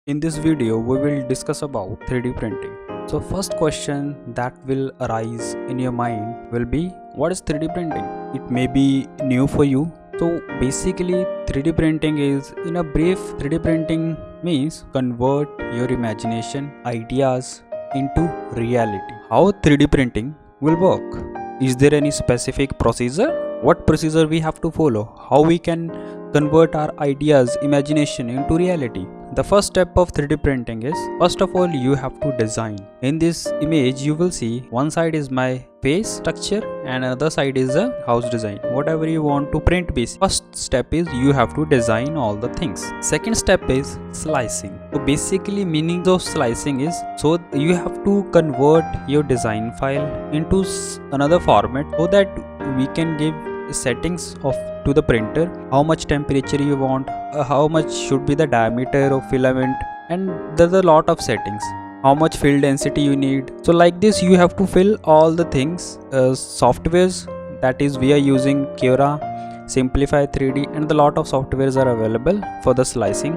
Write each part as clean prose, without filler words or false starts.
In this video, we will discuss about 3D printing. So first question that will arise in your mind will be, what is 3D printing? It may be new for you. So basically 3D printing is, in a brief, 3D printing means convert your imagination, ideas into reality. How 3D printing will work? Is there any specific procedure? What procedure we have to follow? How we can convert our ideas, imagination into reality? The first step of 3D printing is, first of all, you have to design. In this image, you will see one side is my face structure and another side is a house design. Whatever you want to print base. First step is you have to design all the things. Second step is slicing. So basically meaning of slicing is, so you have to convert your design file into another format so that we can give settings of to the printer, how much temperature you want, how much should be the diameter of filament, and there's a lot of settings, how much fill density you need. So like this you have to fill all the things. Softwares, that is we are using Cura, Simplify 3D, and a lot of softwares are available for the slicing.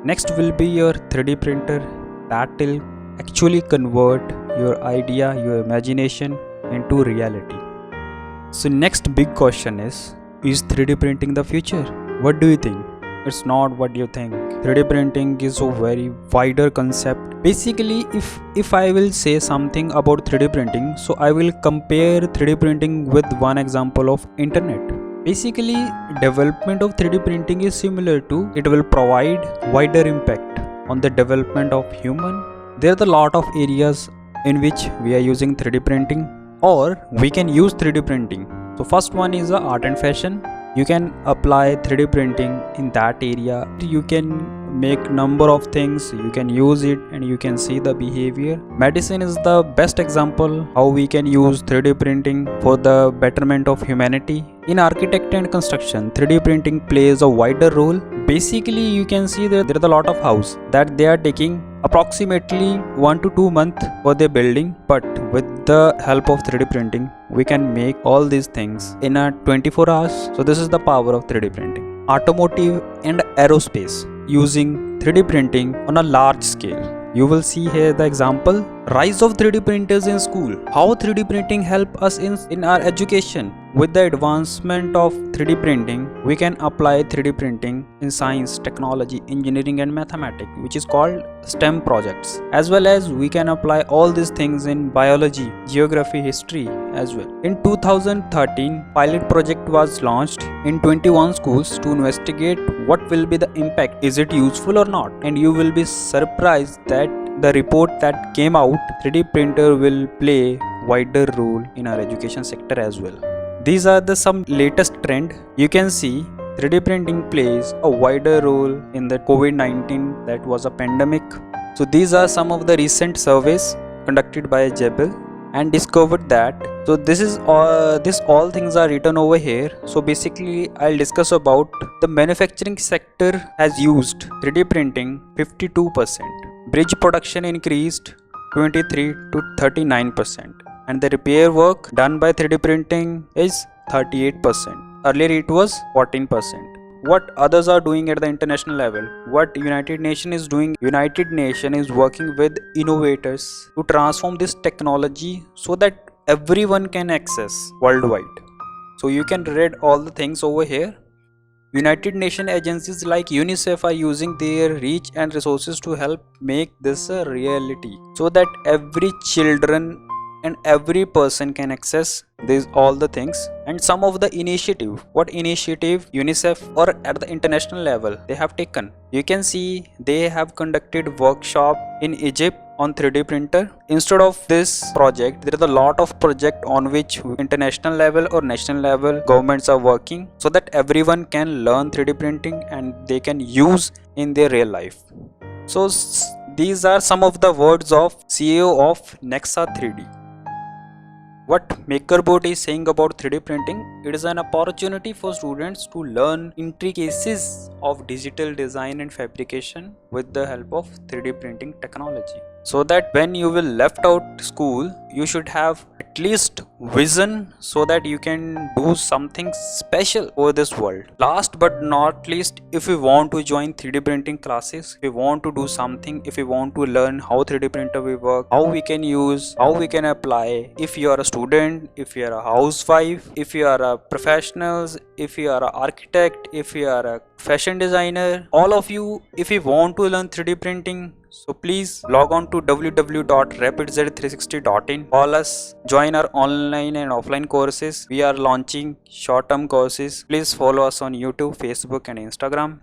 Next will be your 3D printer that will actually convert your idea, your imagination into reality. So next big question is 3D printing the future? What do you think? It's not what you think. 3D printing is a very wider concept. Basically, if I will say something about 3D printing, so I will compare 3D printing with one example of internet. Basically, development of 3D printing is similar to, it will provide wider impact on the development of human. There are a lot of areas in which we are using 3D printing, or we can use 3D printing. So first one is art and fashion. You can apply 3D printing in that area. You can make number of things, you can use it and you can see the behavior. Medicine is the best example how we can use 3D printing for the betterment of humanity. In architecture and construction, 3D printing plays a wider role. Basically you can see that there is a lot of house that they are taking approximately 1 to 2 months for their building, but with the help of 3D printing we can make all these things in a 24 hours. So this is the power of 3D printing. Automotive and aerospace, using 3D printing on a large scale. You will see here the example, rise of 3D printers in school. How 3D printing help us in our education. With the advancement of 3D printing, we can apply 3D printing in science, technology, engineering and mathematics, which is called STEM projects. As well as we can apply all these things in biology, geography, history as well. In 2013, pilot project was launched in 21 schools to investigate what will be the impact. Is it useful or not? And you will be surprised that the report that came out, 3D printer will play wider role in our education sector as well. These are the some latest trend. You can see 3D printing plays a wider role in the COVID-19, that was a pandemic. So these are some of the recent surveys conducted by Jebel and discovered that. So this is all things are written over here. So basically I'll discuss about the manufacturing sector has used 3D printing 52%. Bridge production increased 23 to 39%. And the repair work done by 3D printing is 38%. Earlier it was 14%. What others are doing at the international level, what United Nations is doing, United Nations is working with innovators to transform this technology so that everyone can access worldwide. So you can read all the things over here. United Nations agencies like UNICEF are using their reach and resources to help make this a reality, so that every children and every person can access these all the things. And some of the initiative, what initiative UNICEF or at the international level they have taken, you can see they have conducted workshop in Egypt on 3D printer. Instead of this project, there is a lot of project on which international level or national level governments are working, so that everyone can learn 3D printing and they can use in their real life. So these are some of the words of CEO of Nexa 3D. What MakerBot is saying about 3D printing, it is an opportunity for students to learn intricacies of digital design and fabrication with the help of 3D printing technology. so that when you will left out school, you should have at least vision so that you can do something special for this world. Last but not least, if you want to join 3D printing classes, if you want to do something, if you want to learn how 3D printer will work, how we can use, how we can apply, if you are a student, if you are a housewife, if you are a professionals, if you are an architect, if you are a fashion designer, all of you, if you want to learn 3D printing, so please log on to www.rapidz360.in. Call us, join our online and offline courses. We are launching short-term courses. Please follow us on YouTube, Facebook and Instagram.